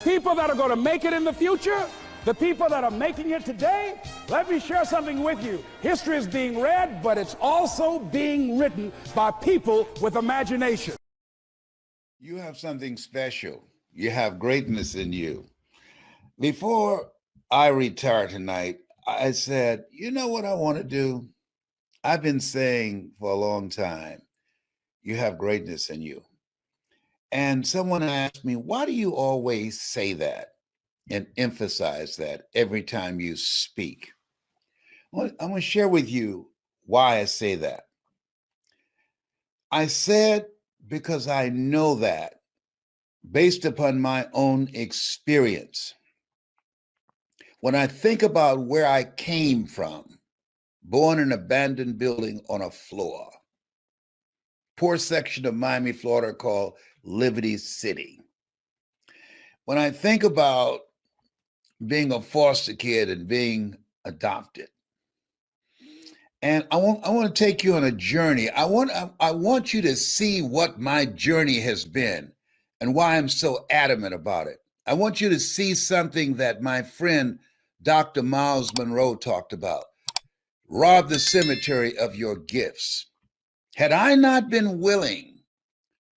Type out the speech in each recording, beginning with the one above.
People that are going to make it in the future, the people that are making it today, let me share something with you. History is being read, but it's also being written by people with imagination. You have something special. You have greatness in you. Before I retire tonight, I said, you know what I want to do? I've been saying for a long time, you have greatness in you. And someone asked me, why do you always say that and emphasize that every time you speak? I'm going to share with you why I say that. I said because I know that based upon my own experience. When I think about where I came from, born in an abandoned building on a floor, poor section of Miami, Florida called Liberty City. When I think about being a foster kid and being adopted, and I want to take you on a journey. I want you to see what my journey has been and why I'm so adamant about it. I want you to see something that my friend Dr. Miles Monroe talked about. Rob the cemetery of your gifts. Had I not been willing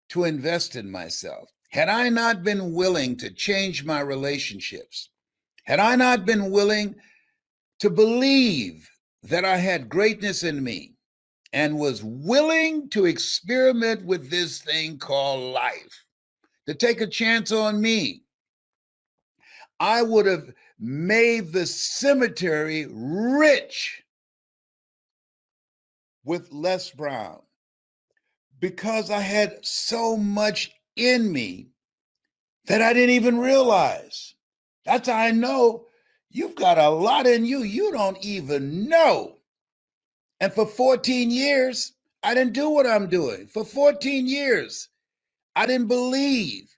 to invest in myself, had I not been willing to change my relationships, had I not been willing to believe that I had greatness in me and was willing to experiment with this thing called life, to take a chance on me, I would have made the cemetery rich with LesBrown because I had so much in me that I didn't even realize. That's how I know you've got a lot in you you don't even know. And for 14 years, I didn't do what I'm doing. For 14 years, I didn't believe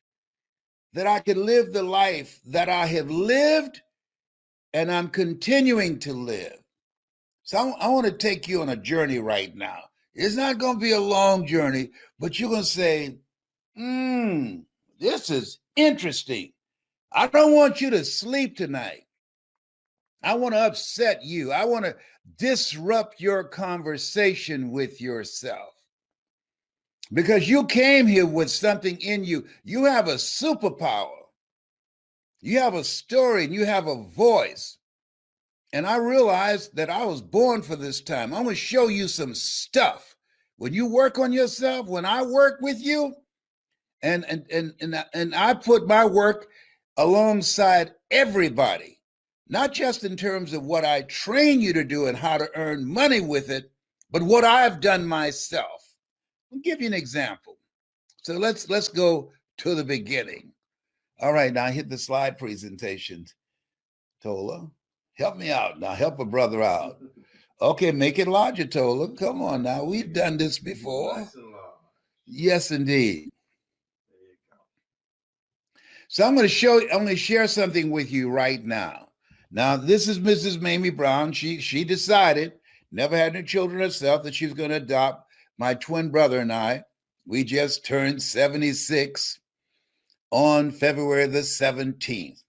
that I could live the life that I have lived and I'm continuing to live. So I want to take you on a journey right now. It's not going to be a long journey, but you're going to say, this is interesting. I don't want you to sleep tonight. I want to upset you. I want to disrupt your conversation with yourself. Because you came here with something in you. You have a superpower. You have a story and you have a voice. And I realized that I was born for this time. I'm going to show you some stuff. When you work on yourself, when I work with you, and I put my work alongside everybody, not just in terms of what I train you to do and how to earn money with it, but what I've done myself. I'll give you an example. So let's go to the beginning. All right, now hit the slide presentation, Tola. Help me out now. Help a brother out. Okay, make it larger, Tola. Come on now. We've done this before. Nice and large. Yes, indeed. There you go. So I'm going to share something with you right now. Now, this is Mrs. Mamie Brown. She decided, never had any children herself, that she was going to adopt my twin brother and I. We just turned 76 on February the 17th.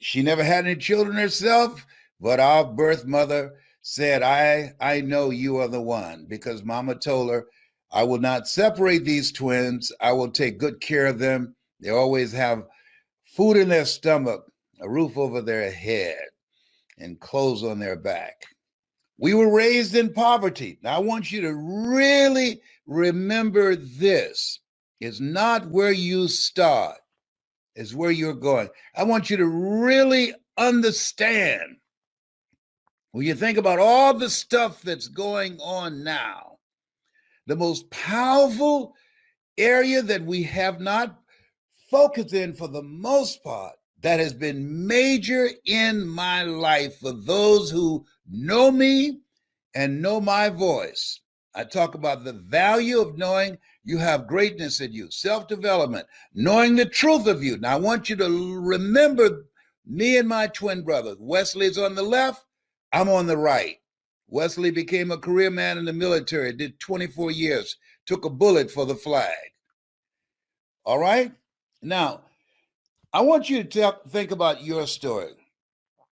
She never had any children herself, but our birth mother said, I know you are the one, because Mama told her, I will not separate these twins. I will take good care of them. They always have food in their stomach, a roof over their head, and clothes on their back. We were raised in poverty. Now, I want you to really remember this. It's not where you start, it's where you're going. I want you to really understand, when you think about all the stuff that's going on now, the most powerful area that we have not focused in for the most part, that has been major in my life for those who know me and know my voice. I talk about the value of knowing you have greatness in you, self-development, knowing the truth of you. Now, I want you to remember me and my twin brother. Wesley's on the left, I'm on the right. Wesley became a career man in the military, did 24 years, took a bullet for the flag. All right? Now, I want you to think about your story.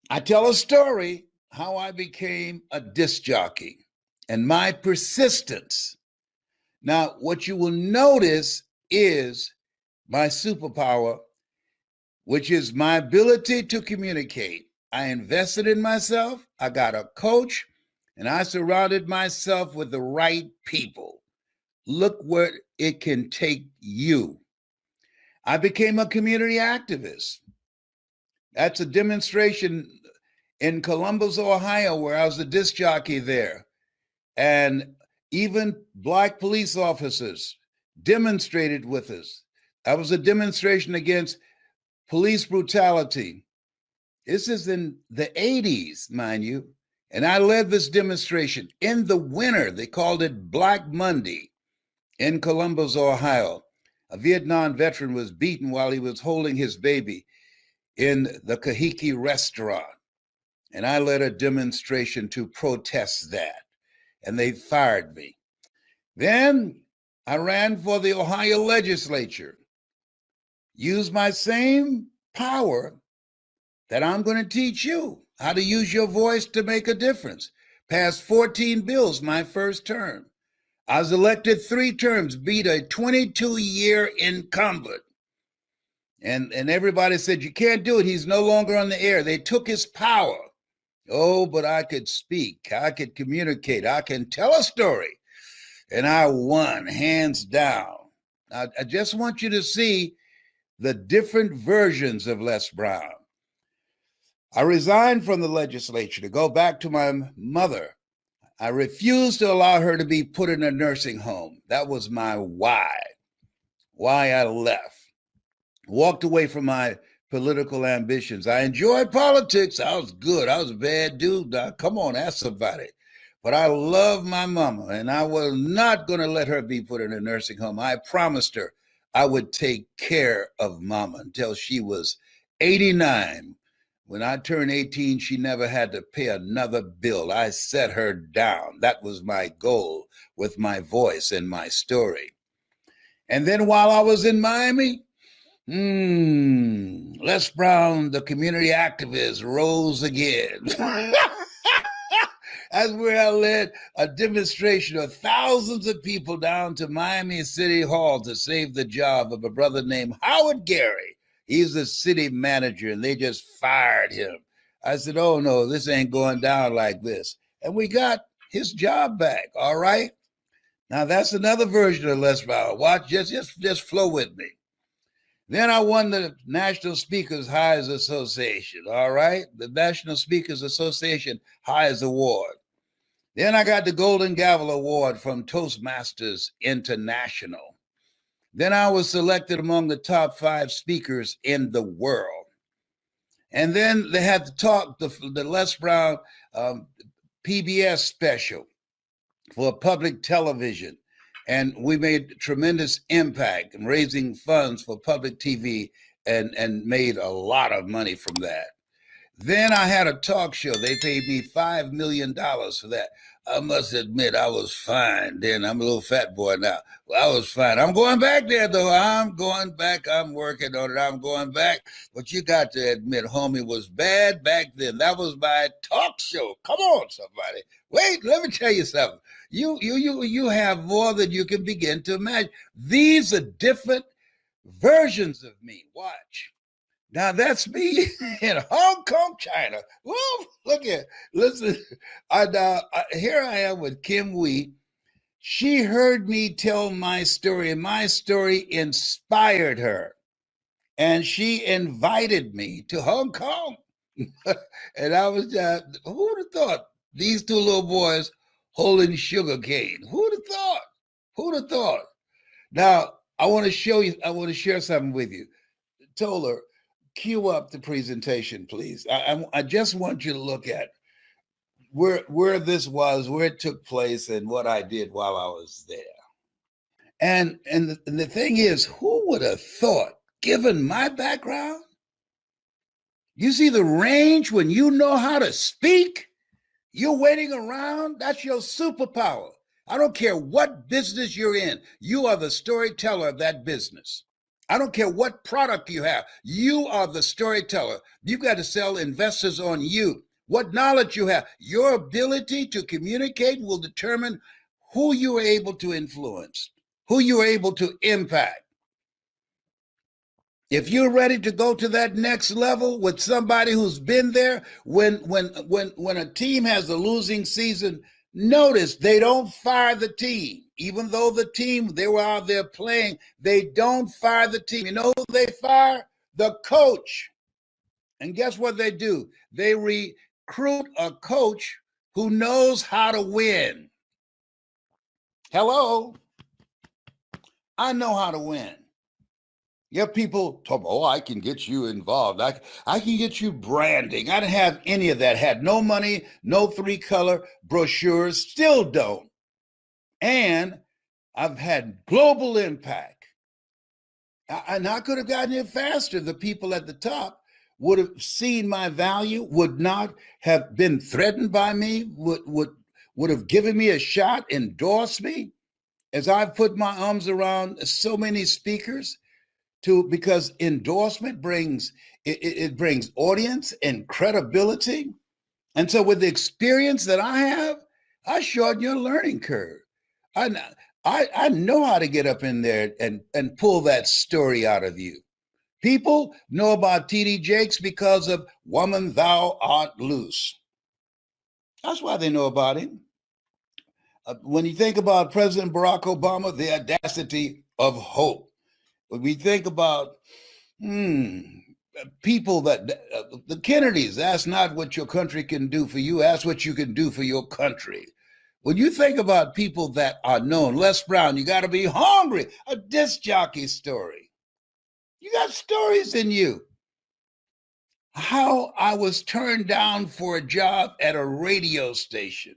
I tell a story how I became a disc jockey and my persistence. Now, what you will notice is my superpower, which is my ability to communicate. I invested in myself, I got a coach, and I surrounded myself with the right people. Look where it can take you. I became a community activist. That's a demonstration in Columbus, Ohio, where I was a disc jockey there. And even Black police officers demonstrated with us. That was a demonstration against police brutality. This is in the 80s, mind you. And I led this demonstration in the winter. They called it Black Monday in Columbus, Ohio. A Vietnam veteran was beaten while he was holding his baby in the Kahiki restaurant. And I led a demonstration to protest that. And they fired me. Then I ran for the Ohio legislature, used my same power that I'm going to teach you how to use your voice to make a difference. Passed 14 bills my first term. I was elected 3 terms, beat a 22-year incumbent. And everybody said, you can't do it. He's no longer on the air. They took his power. Oh, but I could speak. I could communicate. I can tell a story. And I won, hands down. I just want you to see the different versions of LesBrown. I resigned from the legislature to go back to my mother. I refused to allow her to be put in a nursing home. That was my why I left. Walked away from my political ambitions. I enjoyed politics. I was good. I was a bad dude. Now, come on, ask somebody. But I love my mama, and I was not going to let her be put in a nursing home. I promised her I would take care of mama until she was 89. When I turned 18, she never had to pay another bill. I set her down. That was my goal with my voice and my story. And then while I was in Miami, LesBrown, the community activist, rose again. That's where I led a demonstration of thousands of people down to Miami City Hall to save the job of a brother named Howard Gary. He's the city manager, and they just fired him. I said, oh, no, this ain't going down like this. And we got his job back, all right? Now, that's another version of LesBrown. Watch, just flow with me. Then I won the National Speakers Hires Association, all right? The National Speakers Association Hires Award. Then I got the Golden Gavel Award from Toastmasters International. Then I was selected among the top 5 speakers in the world. And then they had to talk, the LesBrown PBS special for public television. And we made tremendous impact in raising funds for public TV and made a lot of money from that. Then I had a talk show. They paid me $5 million for that. I must admit, I was fine then. I'm a little fat boy now. Well, I was fine. I'm going back there, though. I'm going back. I'm working on it. I'm going back. But you got to admit, homie, was bad back then. That was my talk show. Come on, somebody. Wait, let me tell you something. You have more than you can begin to imagine. These are different versions of me. Watch. Now that's me in Hong Kong, China. Woo, look at, listen. Here I am with Kim Wee. She heard me tell my story, and my story inspired her. And she invited me to Hong Kong. And I was, who would have thought? These 2 little boys holding sugar cane. Who would have thought? Who would have thought? Now, I want to share something with you. Told her, cue up the presentation, please. I just want you to look at where this was, where it took place, and what I did while I was there. And the thing is, who would have thought, given my background, you see the range when you know how to speak, you're waiting around, that's your superpower. I don't care what business you're in, you are the storyteller of that business. I don't care what product you have. You are the storyteller. You've got to sell investors on you. What knowledge you have. Your ability to communicate will determine who you are able to influence, who you are able to impact. If you're ready to go to that next level with somebody who's been there, when a team has a losing season, notice they don't fire the team. Even though the team, they were out there playing, they don't fire the team. You know who they fire? The coach. And guess what they do? They recruit a coach who knows how to win. Hello? I know how to win. You have people talk, oh, I can get you involved. I can get you branding. I didn't have any of that. Had no money, no 3-color brochures, still don't. And I've had global impact. And I could have gotten it faster. The people at the top would have seen my value, would not have been threatened by me, would have given me a shot, endorsed me, as I've put my arms around so many speakers. Because endorsement brings it brings audience and credibility. And so with the experience that I have, I shorten your learning curve. I know how to get up in there and pull that story out of you. People know about TD Jakes because of Woman Thou Art Loose. That's why they know about him. When you think about President Barack Obama, the audacity of hope. When we think about people that the Kennedys, ask not what your country can do for you, ask what you can do for your country. When you think about people that are known, LesBrown, you got to be hungry, a disc jockey story. You got stories in you. How I was turned down for a job at a radio station.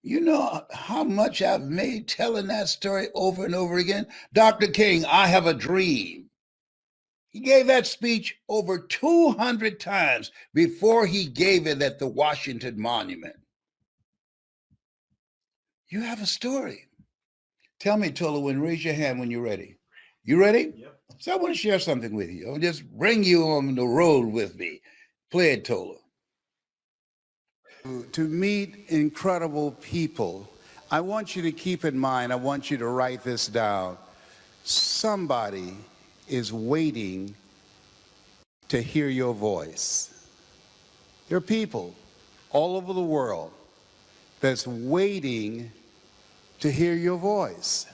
You know how much I've made telling that story over and over again? Dr. King, I have a dream. He gave that speech over 200 times before he gave it at the Washington Monument. You have a story. Tell me, Tola, raise your hand when you're ready. You ready? Yep. So I want to share something with you. I'll just bring you on the road with me. Play it, Tola. To meet incredible people, I want you to keep in mind, I want you to write this down. Somebody is waiting to hear your voice. There are people all over the world that's waiting to hear your voice.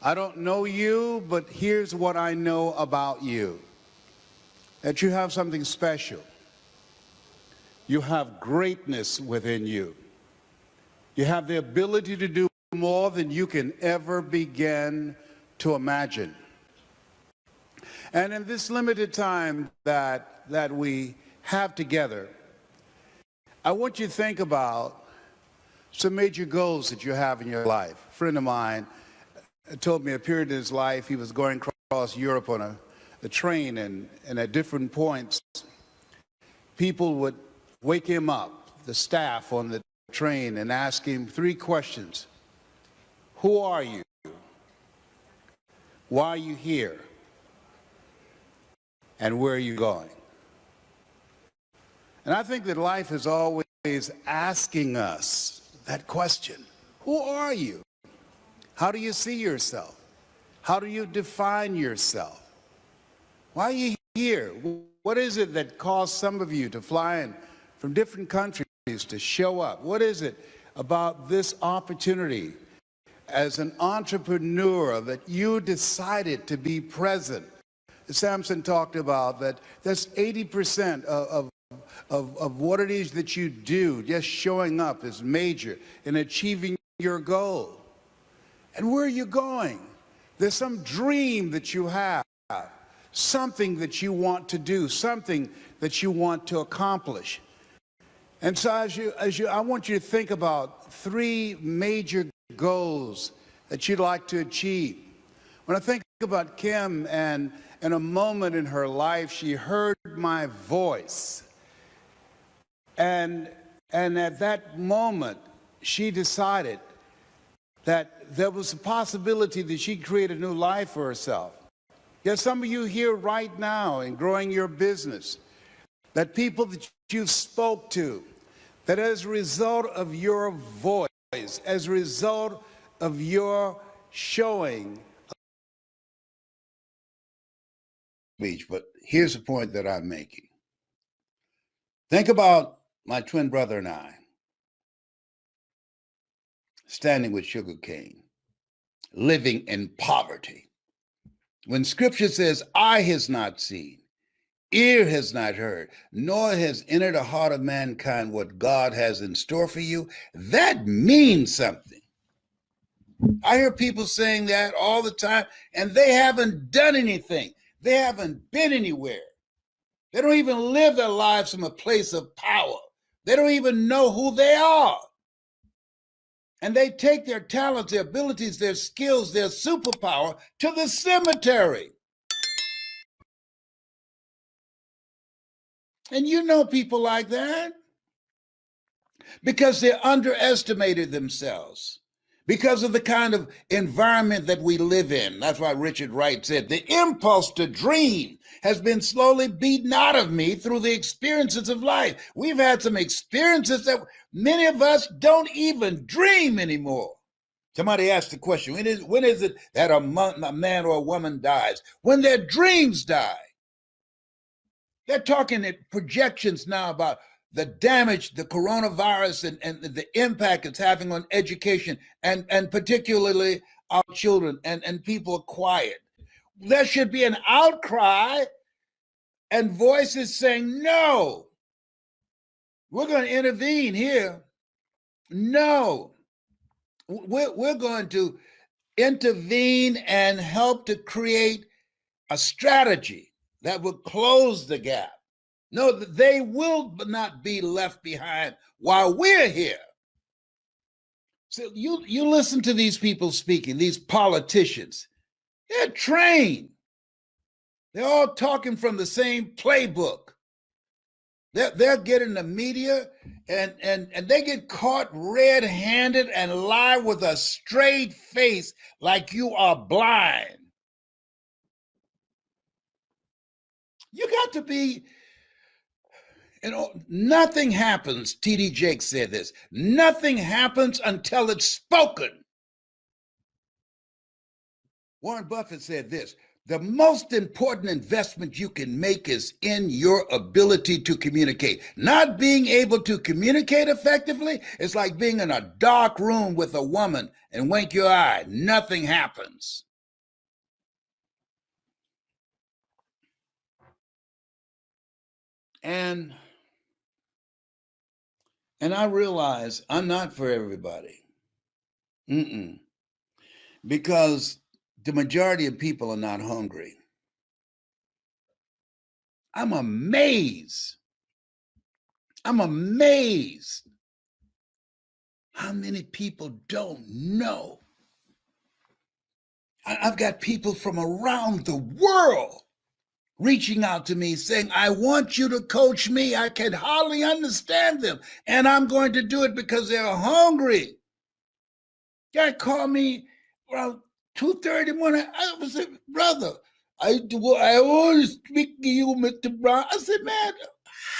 I don't know you, but here's what I know about you. That you have something special. You have greatness within you. You have the ability to do more than you can ever begin to imagine. And in this limited time that we have together, I want you to think about some major goals that you have in your life. A friend of mine told me a period in his life he was going across Europe on a train, and at different points, people would wake him up, the staff on the train, and ask him 3 questions. Who are you? Why are you here? And where are you going? And I think that life is always asking us that question. Who are you? How do you see yourself? How do you define yourself? Why are you here? What is it that caused some of you to fly in from different countries to show up? What is it about this opportunity as an entrepreneur that you decided to be present? Samson talked about that's 80% of what it is that you do. Just showing up is major in achieving your goal. And where are you going? There's some dream that you have, something that you want to do, something that you want to accomplish. And so I want you to think about 3 major goals that you'd like to achieve. When I think about Kim, and in a moment in her life, she heard my voice. And at that moment, she decided that there was a possibility that she'd create a new life for herself. There's some of you here right now in growing your business, that people that you spoke to, that as a result of your voice, as a result of your showing speech. But here's the point that I'm making. Think about my twin brother and I standing with sugarcane, living in poverty. When scripture says, eye has not seen, ear has not heard, nor has entered the heart of mankind what God has in store for you, that means something. I hear people saying that all the time, and they haven't done anything. They haven't been anywhere. They don't even live their lives from a place of power. They don't even know who they are. And they take their talents, their abilities, their skills, their superpower to the cemetery. And you know people like that because they underestimated themselves because of the kind of environment that we live in. That's why Richard Wright said, the impulse to dream has been slowly beaten out of me through the experiences of life. We've had some experiences that many of us don't even dream anymore. Somebody asked the question, when is it that a man or a woman dies? When their dreams die. They're talking in projections now about the damage the coronavirus and the impact it's having on education and particularly our children and people are quiet. There should be an outcry and voices saying, no, we're going to intervene here. No, we're going to intervene and help to create a strategy that will close the gap. No, they will not be left behind while we're here. So you listen to these people speaking, these politicians. They're trained. They're all talking from the same playbook. They're getting the media and they get caught red-handed and lie with a straight face like you are blind. You got to be, nothing happens, T.D. Jakes said this, nothing happens until it's spoken. Warren Buffett said this, the most important investment you can make is in your ability to communicate. Not being able to communicate effectively is like being in a dark room with a woman and wink your eye. Nothing happens. And I realize I'm not for everybody. Because the majority of people are not hungry. I'm amazed how many people don't know. I've got people from around the world reaching out to me saying, I want you to coach me. I can hardly understand them. And I'm going to do it because they're hungry. Guy called me around 2:30 in the morning. I was like, brother, I want to speak to you, Mr. Brown. I said, man,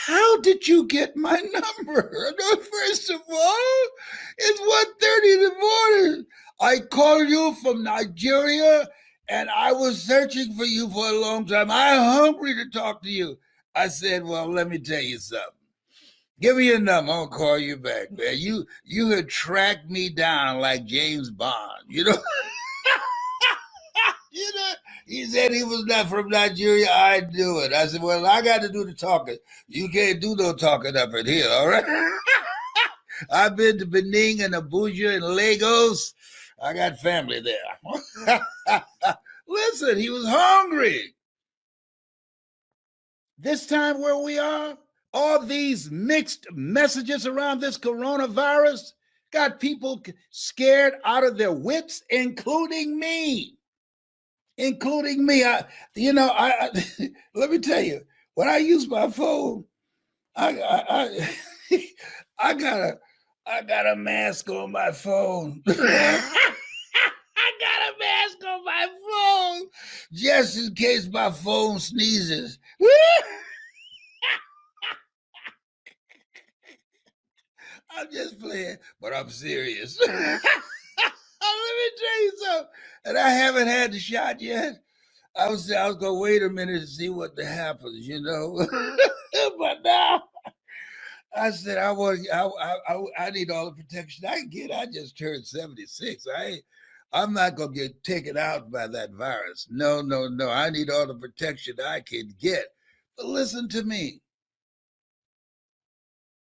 how did you get my number? First of all, it's 1:30 in the morning. I called you from Nigeria, and I was searching for you for a long time. I'm hungry to talk to you. I said, well, let me tell you something. Give me your number. I'll call you back, man. You had tracked me down like James Bond, you know? You know, he said he was not from Nigeria. I do it. I said, well, I got to do the talking. You can't do no talking up in here, all right? I've been to Benin and Abuja and Lagos. I got family there. Listen, he was hungry. This time where we are, all these mixed messages around this coronavirus got people scared out of their wits, including me. Including me. Let me tell you, when I use my phone, I got a mask on my phone. I got a mask on my phone just in case my phone sneezes. I'm just playing, but I'm serious. Let me tell you something. And I haven't had the shot yet. I was gonna wait a minute to see what happens, you know. But now I said I need all the protection I can get. I just turned 76. I'm not gonna get taken out by that virus. No, no, no. I need all the protection I can get. But listen to me.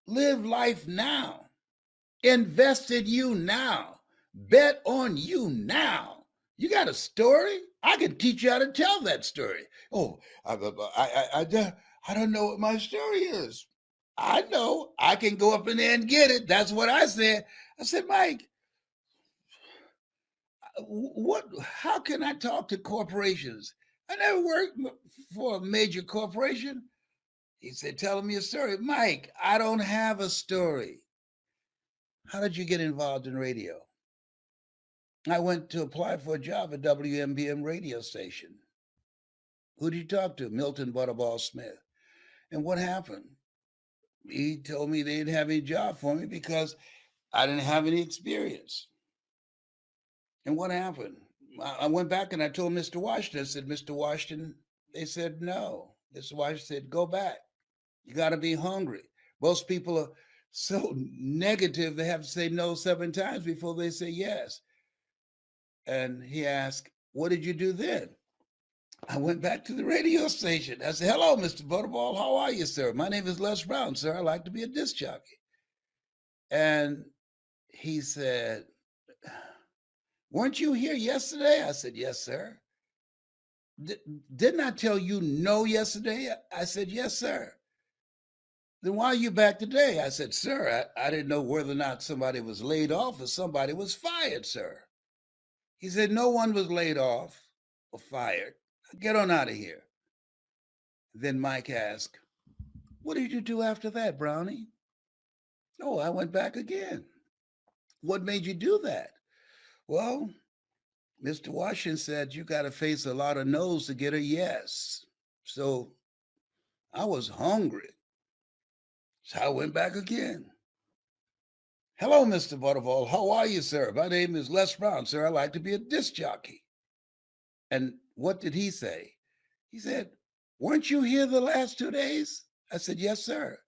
Live life now. Invest in you now. Bet on you now. You got a story? I can teach you how to tell that story. Oh, I don't know what my story is. I know. I can go up in there and get it. That's what I said. I said, Mike, how can I talk to corporations? I never worked for a major corporation. He said, tell me a story. Mike, I don't have a story. How did you get involved in radio? I went to apply for a job at WMBM radio station. Who did you talk to? Milton Butterball Smith. And what happened? He told me they didn't have any job for me because I didn't have any experience. And what happened? I went back and I told Mr. Washington, I said, Mr. Washington, they said no. Mr. Washington said, go back. You got to be hungry. Most people are so negative, they have to say no 7 times before they say yes. And he asked, what did you do then? I went back to the radio station. I said, hello, Mr. Butterball. How are you, sir? My name is LesBrown, sir. I like to be a disc jockey. And he said, weren't you here yesterday? I said, yes, sir. Didn't I tell you no yesterday? I said, yes, sir. Then why are you back today? I said, sir, I didn't know whether or not somebody was laid off or somebody was fired, sir. He said, no one was laid off or fired. Get on out of here. Then Mike asked, what did you do after that, Brownie? Oh, I went back again. What made you do that? Well, Mr. Washington said you got to face a lot of no's to get a yes. So I was hungry. So I went back again. Hello, Mr. Butterball. How are you, sir? My name is LesBrown, sir. I like to be a disc jockey. And what did he say? He said, weren't you here the last 2 days? I said, yes, sir.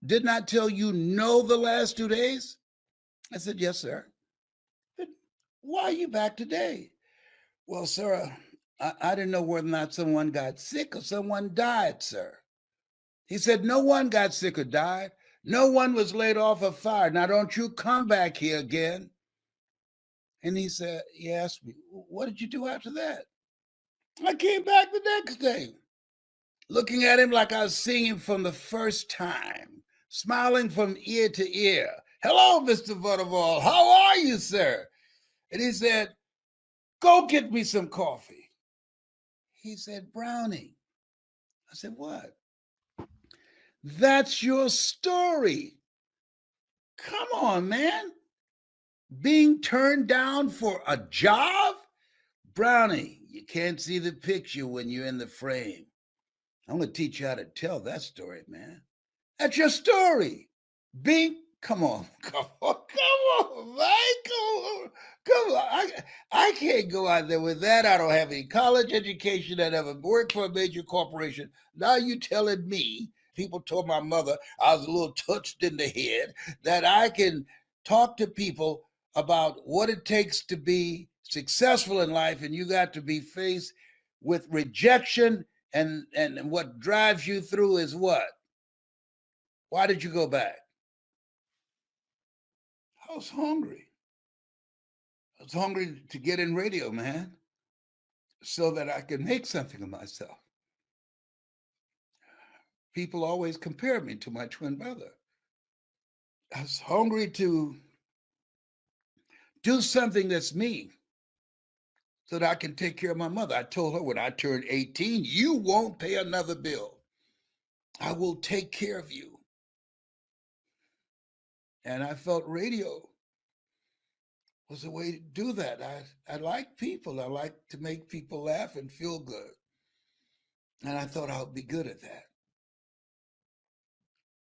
Didn't I tell you no the last 2 days? I said, yes, sir. But why are you back today? Well, sir, I didn't know whether or not someone got sick or someone died, sir. He said, no one got sick or died. No one was laid off or fired. Now, don't you come back here again. And he asked me, what did you do after that? I came back the next day, looking at him like I was seeing him from the first time, smiling from ear to ear. Hello, Mr. Butterball. How are you, sir? And he said, go get me some coffee. He said, Brownie. I said, what? That's your story. Come on, man. Being turned down for a job? Brownie, you can't see the picture when you're in the frame. I'm going to teach you how to tell that story, man. That's your story. Come on, man. Come on. I can't go out there with that. I don't have any college education. I never worked for a major corporation. Now you telling me, people told my mother I was a little touched in the head, that I can talk to people about what it takes to be successful in life, and you got to be faced with rejection, and what drives you through is what? Why did you go back? I was hungry. I was hungry to get in radio, man, so that I could make something of myself. People always compare me to my twin brother. I was hungry to do something that's me so that I can take care of my mother. I told her when I turned 18, you won't pay another bill. I will take care of you. And I felt radio was a way to do that. I like people. I like to make people laugh and feel good. And I thought I would be good at that.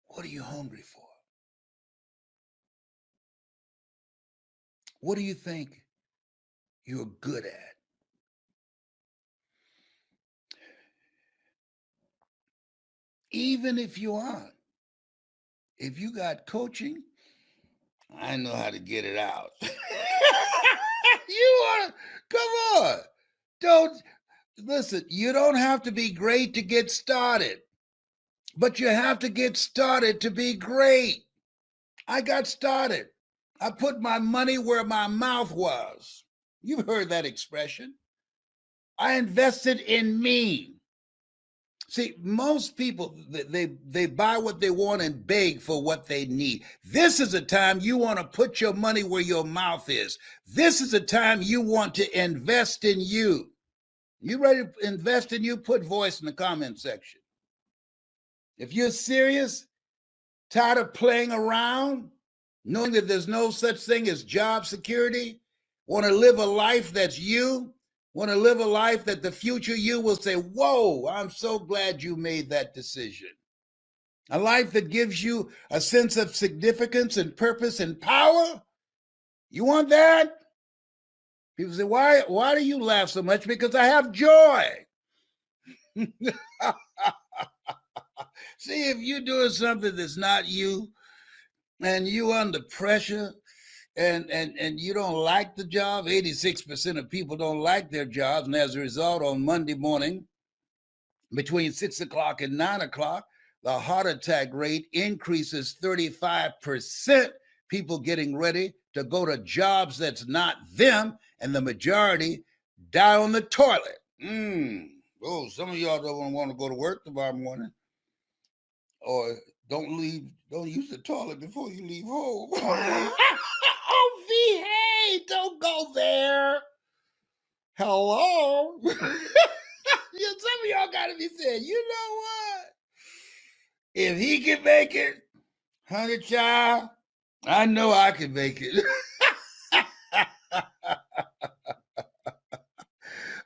What are you hungry for? What do you think you're good at? Even if you aren't, if you got coaching, I know how to get it out. You want to, come on. Don't, listen, you don't have to be great to get started, but you have to get started to be great. I got started. I put my money where my mouth was. You've heard that expression. I invested in me. See, most people, they buy what they want and beg for what they need. This is a time you want to put your money where your mouth is. This is a time you want to invest in you. You ready to invest in you? Put voice in the comment section. If you're serious, tired of playing around, knowing that there's no such thing as job security, want to live a life that's you, want to live a life that the future you will say, whoa, I'm so glad you made that decision. A life that gives you a sense of significance and purpose and power. You want that? People say, why do you laugh so much? Because I have joy. See, if you're doing something that's not you and you under pressure and you don't like the job, 86% of people don't like their jobs. And as a result, on Monday morning, between 6 o'clock and 9 o'clock, the heart attack rate increases 35%. People getting ready to go to jobs that's not them, and the majority die on the toilet. Oh, some of y'all don't want to go to work tomorrow morning, or don't use the toilet before you leave home. Oh, V, hey, don't go there. Hello. Some of y'all gotta be saying, you know what? If he can make it, honey child, I know I can make it.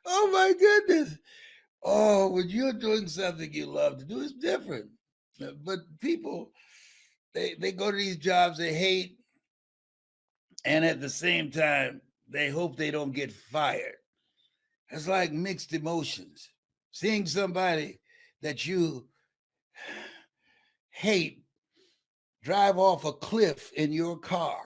Oh my goodness. Oh, when you're doing something you love to do, it's different. But people, they go to these jobs they hate, and at the same time, they hope they don't get fired. It's like mixed emotions. Seeing somebody that you hate drive off a cliff in your car.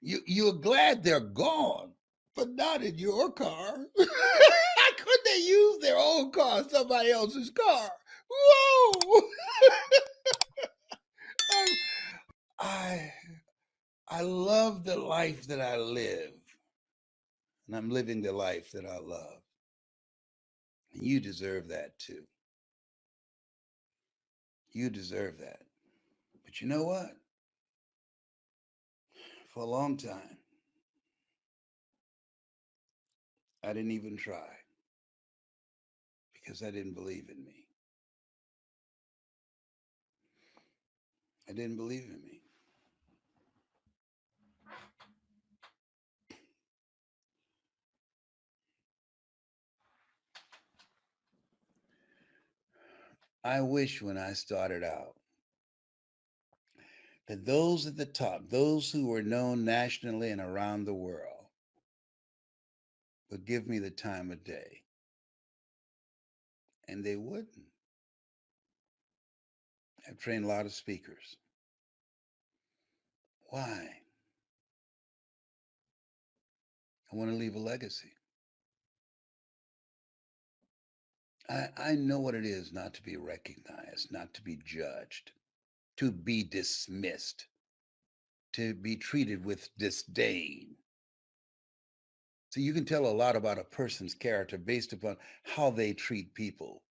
You're glad they're gone, but not in your car. How could they use their own car, somebody else's car? Whoa! I love the life that I live, and I'm living the life that I love. And you deserve that too. You deserve that. But you know what? For a long time, I didn't even try because I didn't believe in me. I didn't believe in me. I wish when I started out that those at the top, those who were known nationally and around the world, would give me the time of day. And they wouldn't. I've trained a lot of speakers. Why? I want to leave a legacy. I know what it is not to be recognized, not to be judged, to be dismissed, to be treated with disdain. So you can tell a lot about a person's character based upon how they treat people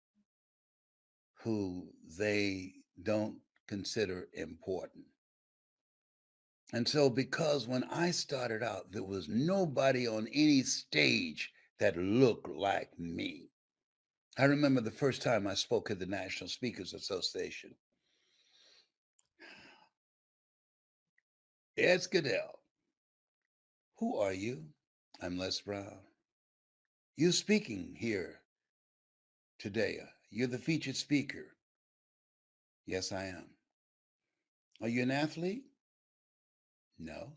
who they don't consider important. And so, because when I started out, there was nobody on any stage that looked like me. I remember the first time I spoke at the National Speakers Association. Ed Scadell, Who are you? I'm LesBrown. You speaking here today. You're the featured speaker. Yes, I am. Are you an athlete? No.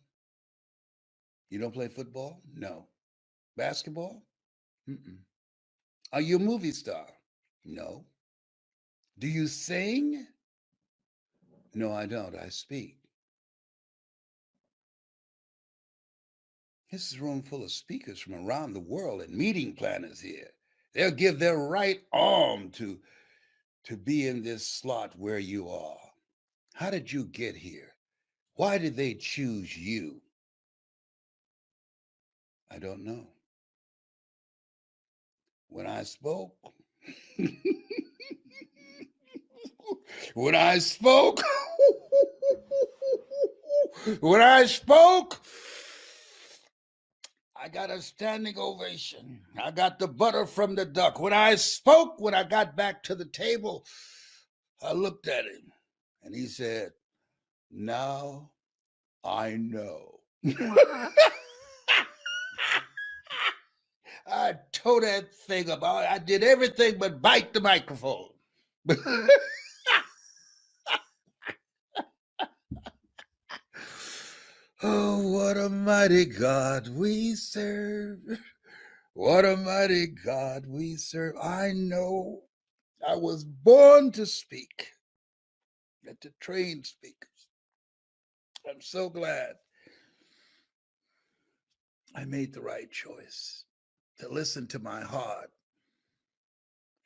You don't play football? No. Basketball? Mm-mm. Are you a movie star? No. Do you sing? No, I don't. I speak. This is a room full of speakers from around the world and meeting planners here. They'll give their right arm to be in this slot where you are. How did you get here? Why did they choose you? I don't know. When I spoke, when I spoke, when I spoke, I got a standing ovation. I got the butter from the duck. When I spoke, when I got back to the table, I looked at him and he said, "Now I know." I tore that thing up. I did everything but bite the microphone. Oh, what a mighty God we serve. What a mighty God we serve. I know I was born to speak and to train speakers. I'm so glad I made the right choice to listen to my heart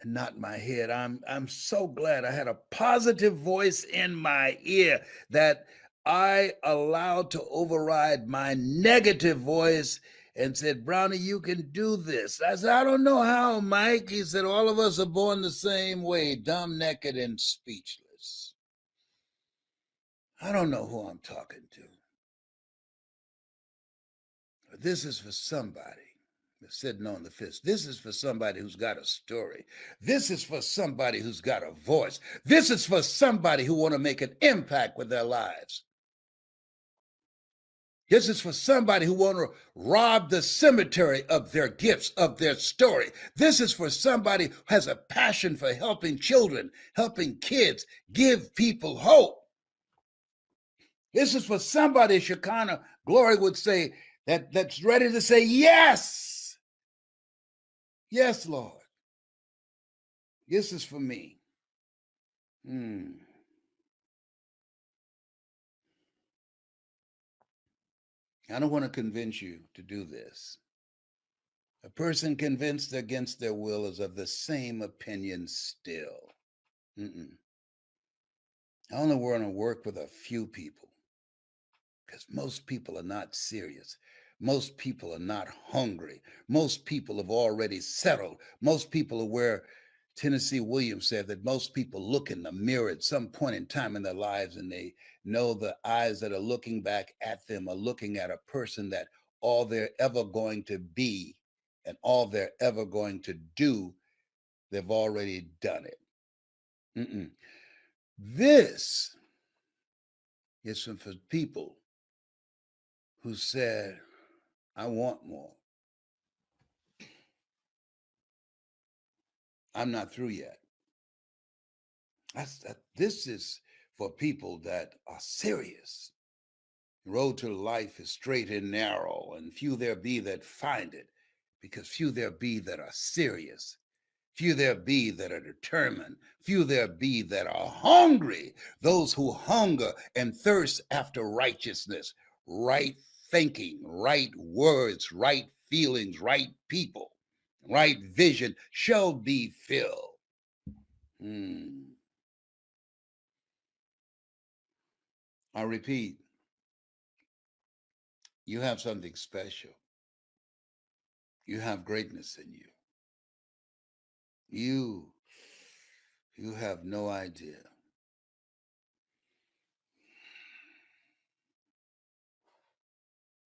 and not my head. I'm so glad I had a positive voice in my ear that I allowed to override my negative voice and said, "Brownie, you can do this." I said, "I don't know how, Mike." He said, "All of us are born the same way, dumb, naked, and speechless." I don't know who I'm talking to, but this is for somebody that's sitting on the fence. This is for somebody who's got a story. This is for somebody who's got a voice. This is for somebody who want to make an impact with their lives. This is for somebody who want to rob the cemetery of their gifts, of their story. This is for somebody who has a passion for helping children, helping kids, give people hope. This is for somebody, Shekinah Glory would say, that's ready to say, yes. Yes, Lord. This is for me. I don't want to convince you to do this. A person convinced against their will is of the same opinion still. I only want to work with a few people because most people are not serious. Most people are not hungry. Most people have already settled. Most people are where Tennessee Williams said that most people look in the mirror at some point in time in their lives and they know the eyes that are looking back at them are looking at a person that all they're ever going to be and all they're ever going to do, they've already done it. This is for people who said, "I want more. I'm not through yet." This is for people that are serious. The road to life is straight and narrow, and few there be that find it, because few there be that are serious. Few there be that are determined. Few there be that are hungry. Those who hunger and thirst after righteousness, right thinking, right words, right feelings, right people, right vision shall be filled. I repeat, you have something special. You have greatness in you. You have no idea.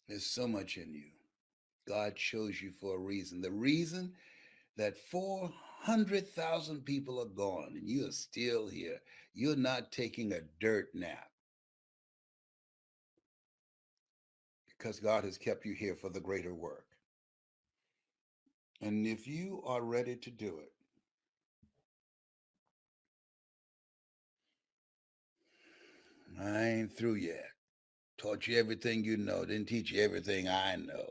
There's so much in you. God chose you for a reason. The reason that 400,000 people are gone and you are still here. You're not taking a dirt nap because God has kept you here for the greater work. And if you are ready to do it, I ain't through yet. Taught you everything you know, didn't teach you everything I know.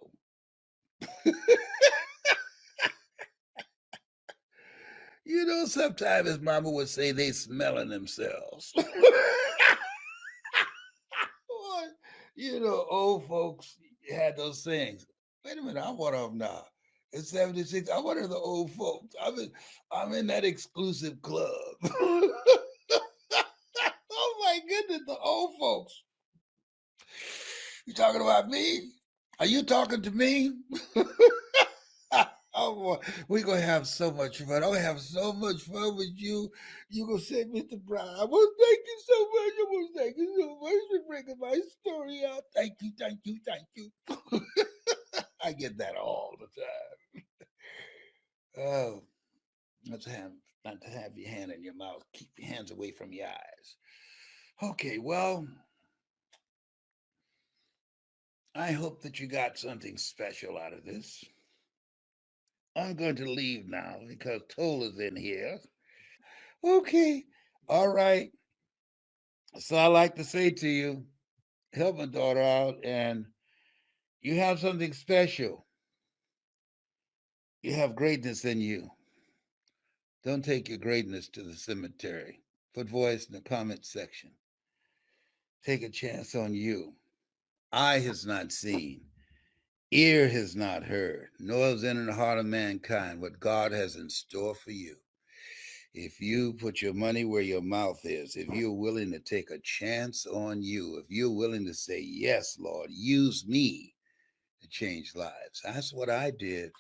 You know, sometimes his mama would say they smelling themselves. You know, old folks had those things. Wait a minute, I'm one of them now. It's 76. I'm one of the old folks. I'm in that exclusive club. Oh my goodness, the old folks. You talking about me? Are you talking to me? Oh boy, we're gonna have so much fun. I'm gonna have so much fun with you. You gonna say, Mr. Brown, I want to thank you so much. I want to thank you so much for bringing my story out. Thank you, thank you, thank you. I get that all the time. Oh, not to have your hand in your mouth. Keep your hands away from your eyes. Okay, well, I hope that you got something special out of this. I'm going to leave now because Toll is in here. Okay, all right. So I like to say to you, help my daughter out, and you have something special. You have greatness in you. Don't take your greatness to the cemetery. Put voice in the comment section. Take a chance on you. Eye has not seen, ear has not heard, nor has entered the heart of mankind what God has in store for you. If you put your money where your mouth is, if you're willing to take a chance on you, if you're willing to say, yes, Lord, use me to change lives. That's what I did.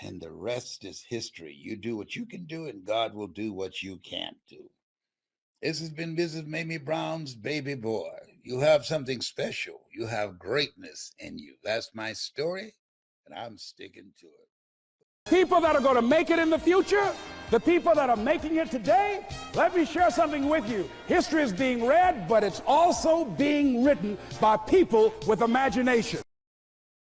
And the rest is history. You do what you can do, and God will do what you can't do. This has been Mrs. Mamie Brown's baby boy. You have something special. You have greatness in you. That's my story, and I'm sticking to it. People that are going to make it in the future, the people that are making it today, let me share something with you. History is being read, but it's also being written by people with imagination.